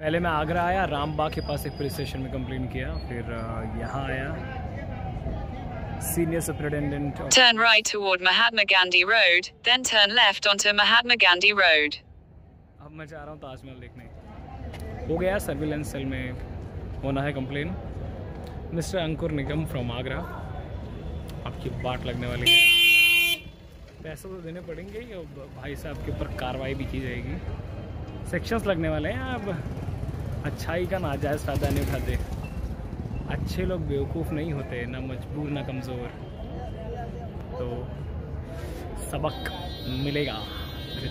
पहले मैं आगरा आया, रामबाग के पास एक पुलिस स्टेशन में कंप्लेन किया, फिर यहाँ आया senior superintendent. Turn right toward Mahatma Gandhi Road, then turn left onto Mahatma Gandhi Road. अब मैं जा रहा हूँ ताजमहल देखने। हो गया सर्विलेंस सेल में होना है complain. Mister Ankur Nigam from Agra, आपकी बाट लगने वाली है। पैसे तो देने पड़ेंगे ही और भाई साहब के ऊपर कार्रवाई भी की जाएगी। सेक्शंस लगने वाले हैं। अब अच्छाई का नाजायज़ फ़ायदा नहीं उठाते। अच्छे लोग बेवकूफ़ नहीं होते, ना मजबूर ना कमज़ोर। तो सबक मिलेगा मेरे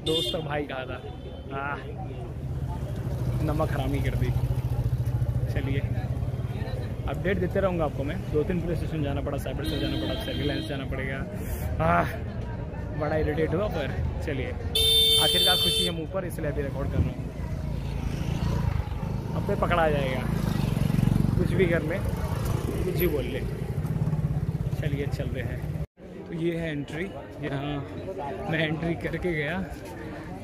दोस्त और भाई कहा था। नमक हरामी कर दी। चलिए अपडेट देते रहूँगा आपको मैं। 2-3 पुलिस स्टेशन जाना पड़ा, साइबर सेल जाना पड़ा, सर्विलेंस जाना पड़ेगा। बड़ा इरिटेट हुआ, पर चलिए आखिरकार खुशी है मुँह पर, इसलिए अभी रिकॉर्ड कर रहा हूँ। अब पे पकड़ा जाएगा, कुछ भी कर ले, कुछ ही बोल ले। चलिए चल रहे हैं। तो ये है एंट्री। यहाँ मैं एंट्री करके गया।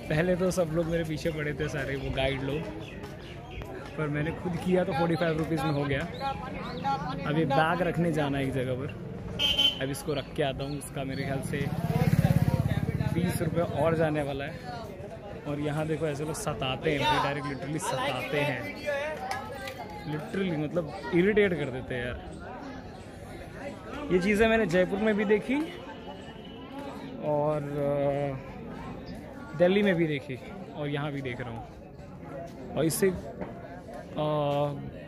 पहले तो सब लोग मेरे पीछे पड़े थे, सारे वो गाइड लोग, पर मैंने खुद किया तो 45 रुपीज़ में हो गया। अभी बैग रखने जाना है एक जगह पर, अब इसको रख के आता हूँ। इसका मेरे ख्याल से 20 रुपये और जाने वाला है। और यहाँ देखो ऐसे लोग सताते हैं, डायरेक्ट लिटरली सताते हैं, लिटरली मतलब इरिटेट कर देते हैं यार। ये चीज़ें मैंने जयपुर में भी देखी और दिल्ली में भी देखी और यहाँ भी देख रहा हूँ। और इससे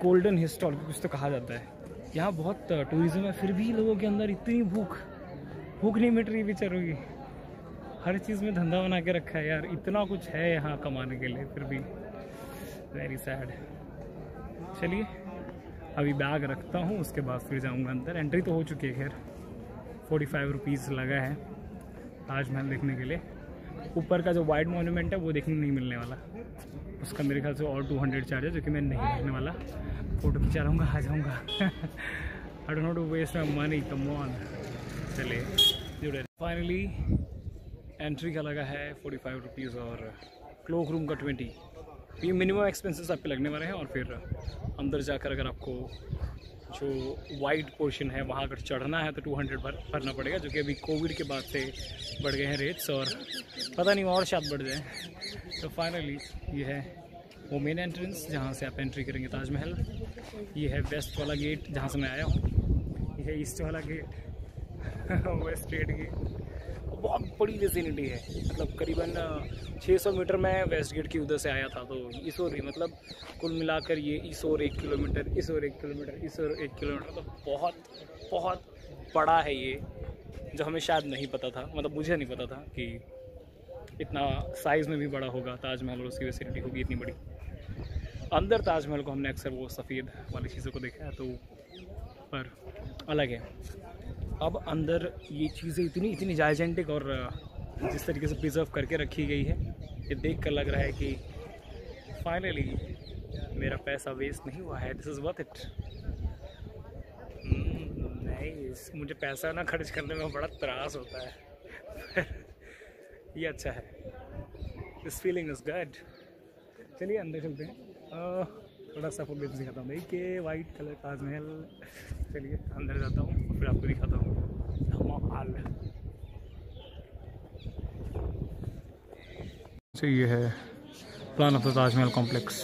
गोल्डन हिस्टोरिक कुछ तो कहा जाता है। यहाँ बहुत टूरिज़्म है, फिर भी लोगों के अंदर इतनी भूख नहीं मिट रही बेचारों की। हर चीज़ में धंधा बना के रखा है यार। इतना कुछ है यहाँ कमाने के लिए, फिर भी वेरी सैड। चलिए अभी बैग रखता हूँ, उसके बाद फिर जाऊँगा अंदर। एंट्री तो हो चुकी है खैर। 45 रुपीज़ लगा है ताजमहल देखने के लिए। ऊपर का जो वाइड मॉन्यूमेंट है वो देखने नहीं मिलने वाला, उसका मेरे ख्याल से और 200 चार्ज है, जो कि मैं नहीं देखने वाला। फ़ोटो खिंचा रहूँगा, आ जाऊँगा। I don't know to waste my money, come on. चलिए जुड़े। फाइनली एंट्री का लगा है 45 रुपीज़ और क्लोक रूम का 20। ये मिनिमम एक्सपेंसेस आपके लगने वाले हैं। और फिर अंदर जाकर अगर आपको जो वाइड पोर्शन है वहाँ अगर चढ़ना है तो 200 भरना पड़ेगा, जो कि अभी कोविड के बाद से बढ़ गए हैं रेट्स, और पता नहीं और शायद बढ़ जाए। तो फाइनली ये है वो मेन एंट्रेंस जहाँ से आप एंट्री करेंगे ताजमहल। ये है वेस्ट वाला गेट जहाँ से मैं आया हूँ। ये है ईस्ट वाला गेट, वेस्ट गेट गेट। बहुत बड़ी विसिनिटी है, मतलब करीबन 600 मीटर में वेस्ट गेट की उधर से आया था। तो इस ओर ही मतलब कुल मिलाकर ये इस ओर 1 किलोमीटर, इस ओर 1 किलोमीटर, इस ओर 1 किलोमीटर, तो बहुत बड़ा है ये, जो हमें शायद नहीं पता था। मतलब मुझे नहीं पता था कि इतना साइज़ में भी बड़ा होगा ताजमहल और उसकी विसिनिटी होगी इतनी बड़ी। अंदर ताजमहल को हमने अक्सर वो सफ़ेद वाली चीज़ों को देखा है, तो पर अलग है। अब अंदर ये चीज़ें इतनी जायजेंटिक और जिस तरीके से प्रिजर्व करके रखी गई है, ये देख कर लग रहा है कि फाइनली मेरा पैसा वेस्ट नहीं हुआ है। This is worth it. नहीं, मुझे पैसा ना खर्च करने में बड़ा त्रास होता है। ये अच्छा है, दिस फीलिंग इज़ गुड। चलिए अंदर चलते हैं। थोड़ा सा फोटो दिखाता हूँ देखिए, वाइट कलर ताजमहल। चलिए अंदर जाता हूँ और फिर आपको दिखाता हूँ धमाल। तो ये है plan of the Taj Mahal complex.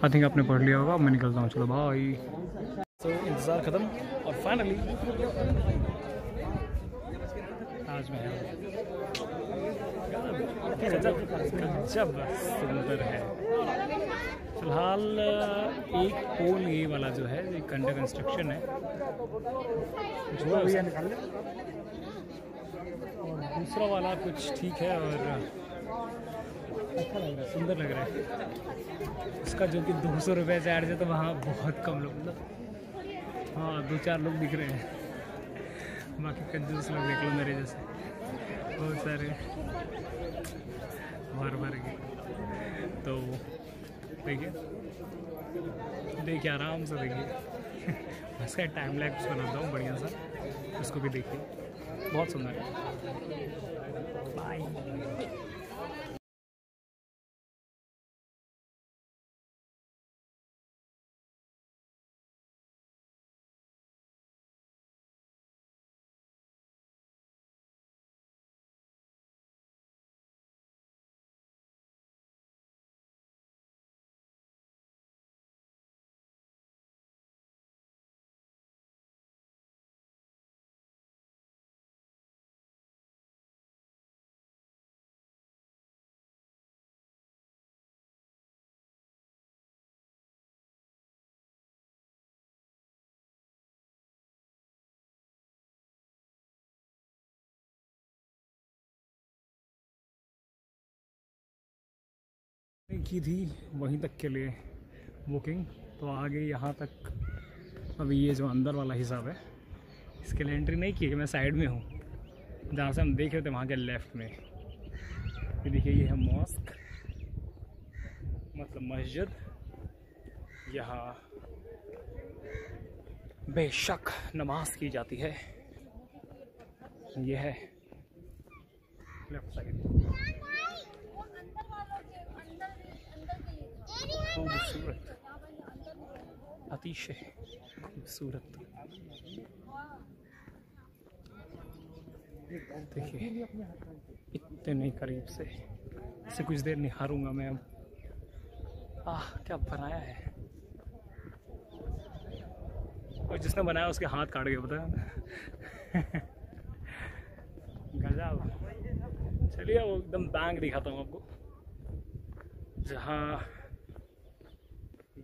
I think आपने पढ़ लिया होगा, मैं निकलता हूँ। चलो भाई। तो इंतज़ार ख़त्म और फाइनली ताजमहल जब सुंदर है। फिलहाल एक पोल ये वाला जो है एक अंडर कंस्ट्रक्शन है, जो और दूसरा वाला कुछ ठीक है और अच्छा लग रहा है, सुंदर लग रहा है। इसका जो कि 200 रुपये चार्ज है, तो वहाँ बहुत कम लोग, मतलब हाँ 2-4 लोग दिख रहे हैं। बाकी कंजूस लोग देख लो मेरे जैसे, बहुत सारे भर के। तो देखिए देखिए, आराम से देखिए। इसका टाइम लैप्स बनाता हूँ बढ़िया सा, उसको भी देखिए, बहुत सुंदर है। बाय। की थी वहीं तक के लिए बुकिंग, तो आगे यहाँ तक अभी ये जो अंदर वाला हिसाब है इसके लिए एंट्री नहीं की है। मैं साइड में हूँ, जहाँ से हम देख रहे थे वहाँ के लेफ्ट में। ये देखिए, ये है मॉस्क, मतलब मस्जिद। यहाँ बेशक नमाज की जाती है। ये है लेफ्ट साइड। खूबसूरत, अतिशय खूबसूरत। देखिए इतने करीब से, इसे कुछ देर निहारूंगा मैं अब। क्या बनाया है, और जिसने बनाया उसके हाथ काट गए, पता है। गजब। चलिए वो एकदम बैंक दिखाता हूँ आपको, जहाँ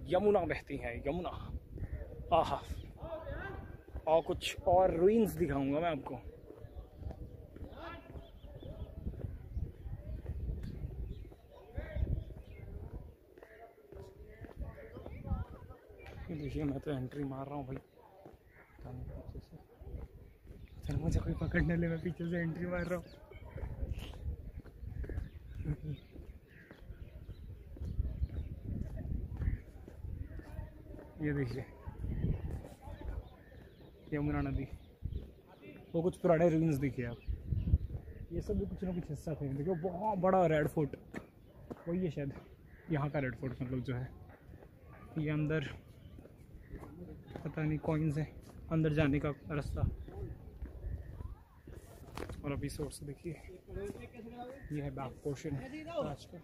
यमुना बहती है, यमुना। आहा, और कुछ और रूइंस दिखाऊंगा मैं आपको। देखिए मैं तो एंट्री मार रहा हूँ भाई, पीछे से। चल मुझे कोई पकड़ने ले, मैं पीछे से एंट्री मार रहा हूँ। ये देखिए यमुना नदी, वो कुछ पुराने रूइंस देखिए आप। ये सब भी कुछ ना कुछ हिस्सा थे। देखिए बहुत बड़ा रेड फोर्ट, वही है शायद यहाँ का रेड फोर्ट, मतलब जो है ये अंदर पता नहीं कॉइन्स है, अंदर जाने का रास्ता। और अभी सोर्स देखिए, ये है बैक पोर्शन आज का।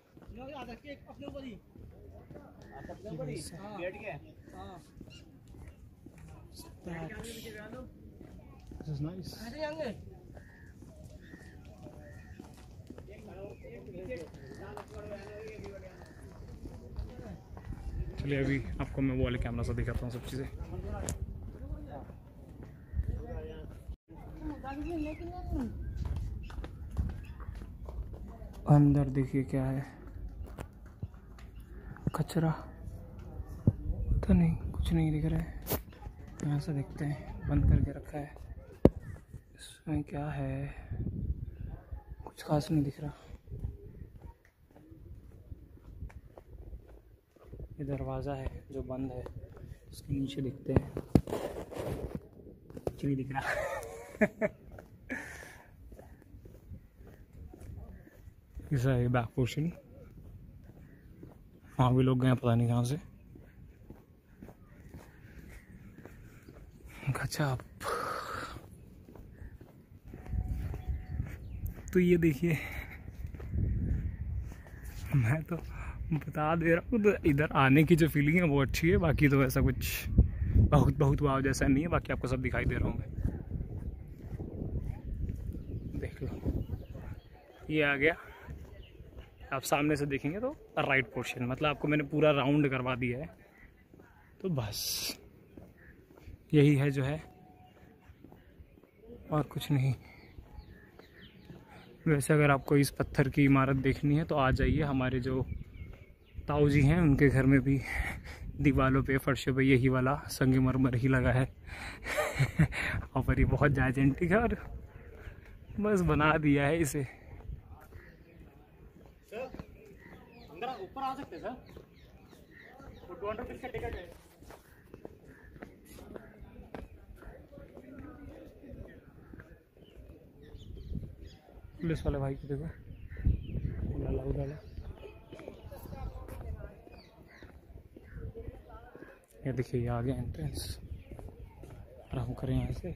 This is nice. चलिए अभी आपको मैं वो वाले कैमरा से दिखाता हूँ सब चीज़ें। अंदर देखिए क्या है, कचरा, पता नहीं, कुछ नहीं दिख रहा है। यहाँ से देखते हैं, बंद करके रखा है। इसमें क्या है, कुछ खास नहीं दिख रहा। ये दरवाज़ा है जो बंद है, उसके नीचे देखते हैं, कुछ नहीं दिख रहा। ऐसा है बैक पोर्शन। वहाँ भी लोग गए, पता नहीं कहाँ से। गजब। तो ये देखिए, मैं तो बता दे रहा हूँ, तो इधर आने की जो फीलिंग है वो अच्छी है। बाकी तो ऐसा कुछ बहुत वाव जैसा नहीं है। बाकी आपको सब दिखाई दे रहा हूँ मैं, देख लो। ये आ गया, आप सामने से देखेंगे तो राइट पोर्शन, मतलब आपको मैंने पूरा राउंड करवा दिया है। तो बस यही है जो है, और कुछ नहीं। वैसे अगर आपको इस पत्थर की इमारत देखनी है तो आ जाइए, हमारे जो ताऊ जी हैं उनके घर में भी दीवारों पे, फर्शों पे यही वाला संगमरमर ही लगा है। और पर ये बहुत जायजेंटिक है, और बस बना दिया है इसे। ऊपर आ सकते सर? पुलिस वाले भाई को देखो, उलाला उलाला। ये देखिए, ये आ गया एंट्रेंस। और हम करें यहाँ से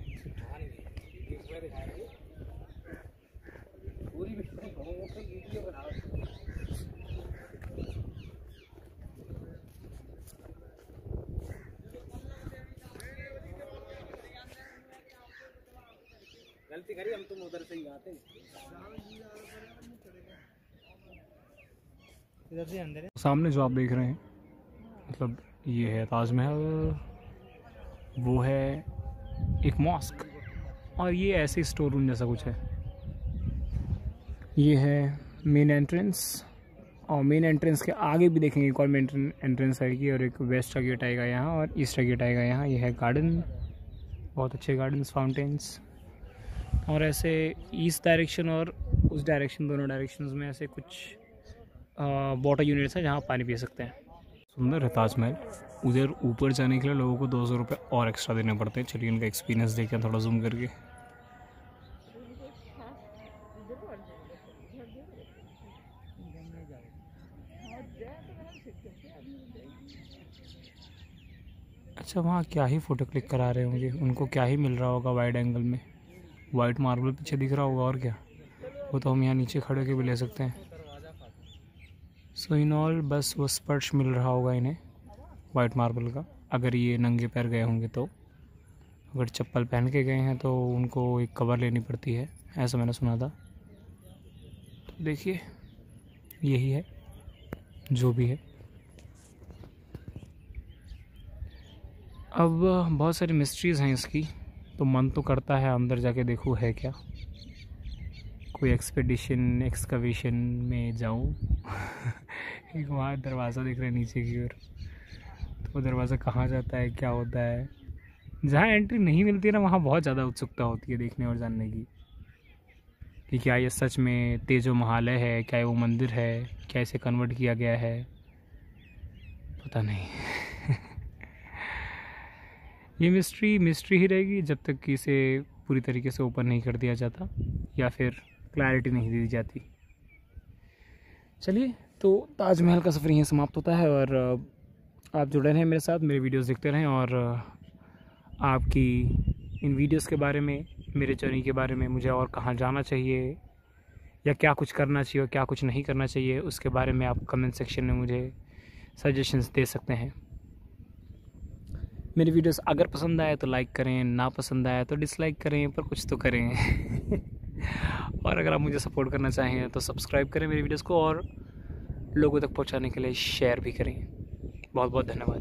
गलती करी, हम तुम उधर से ही आते इधर से अंदर है। सामने जो आप देख रहे हैं, मतलब ये है ताजमहल, वो है एक मॉस्क, और ये ऐसे स्टोर रूम जैसा कुछ है। ये है मेन एंट्रेंस, और मेन एंट्रेंस के आगे भी देखेंगे एक और मेन एंट्रेंस आएगी, और एक वेस्ट का गेट आएगा यहाँ, और ईस्ट का गेट आएगा यहाँ। ये है गार्डन, बहुत अच्छे गार्डन्स, फाउंटेन्स, और ऐसे ईस्ट डायरेक्शन और उस डायरेक्शन, दोनों डायरेक्शंस में ऐसे कुछ वाटर यूनिट्स हैं जहाँ पानी पी सकते हैं। सुंदर है ताजमहल। उधर ऊपर जाने के लिए लोगों को 200 रुपये और एक्स्ट्रा देने पड़ते हैं। चलिए उनका एक्सपीरियंस देखते हैं थोड़ा जूम करके। अच्छा, वहाँ क्या ही फ़ोटो क्लिक करा रहे होंगे, उनको क्या ही मिल रहा होगा वाइड एंगल में। वाइट मार्बल पीछे दिख रहा होगा, और क्या। वो तो हम यहाँ नीचे खड़े होकर भी ले सकते हैं। सो इन ऑल बस वो स्पर्श मिल रहा होगा इन्हें वाइट मार्बल का, अगर ये नंगे पैर गए होंगे तो। अगर चप्पल पहन के गए हैं तो उनको एक कवर लेनी पड़ती है, ऐसा मैंने सुना था। तो देखिए, यही है जो भी है। अब बहुत सारी मिस्ट्रीज़ हैं इसकी, तो मन तो करता है अंदर जाके देखूँ है क्या, कोई एक्सपेडिशन एक्सकवेशन में जाऊँ। एक वहाँ दरवाज़ा दिख रहा है नीचे की ओर, तो वो दरवाज़ा कहाँ जाता है, क्या होता है। जहाँ एंट्री नहीं मिलती है ना, वहाँ बहुत ज़्यादा उत्सुकता होती है देखने और जानने की, कि क्या ये सच में तेजो महालय है, क्या वो मंदिर है, क्या इसे कन्वर्ट किया गया है, पता नहीं। ये मिस्ट्री ही रहेगी जब तक कि इसे पूरी तरीके से ओपन नहीं कर दिया जाता, या फिर क्लैरिटी नहीं दी जाती। चलिए, तो ताजमहल का सफ़र यहीं समाप्त होता है, और आप जुड़े रहें मेरे साथ, मेरे वीडियोस देखते रहें, और आपकी इन वीडियोस के बारे में, मेरे जर्नी के बारे में, मुझे और कहाँ जाना चाहिए, या क्या कुछ करना चाहिए और क्या कुछ नहीं करना चाहिए, उसके बारे में आप कमेंट सेक्शन में मुझे सजेशंस दे सकते हैं। मेरी वीडियोस अगर पसंद आए तो लाइक करें, ना पसंद आए तो डिसलाइक करें, पर कुछ तो करें। और अगर आप मुझे सपोर्ट करना चाहें तो सब्सक्राइब करें मेरी वीडियोस को, और लोगों तक पहुंचाने के लिए शेयर भी करें। बहुत बहुत धन्यवाद।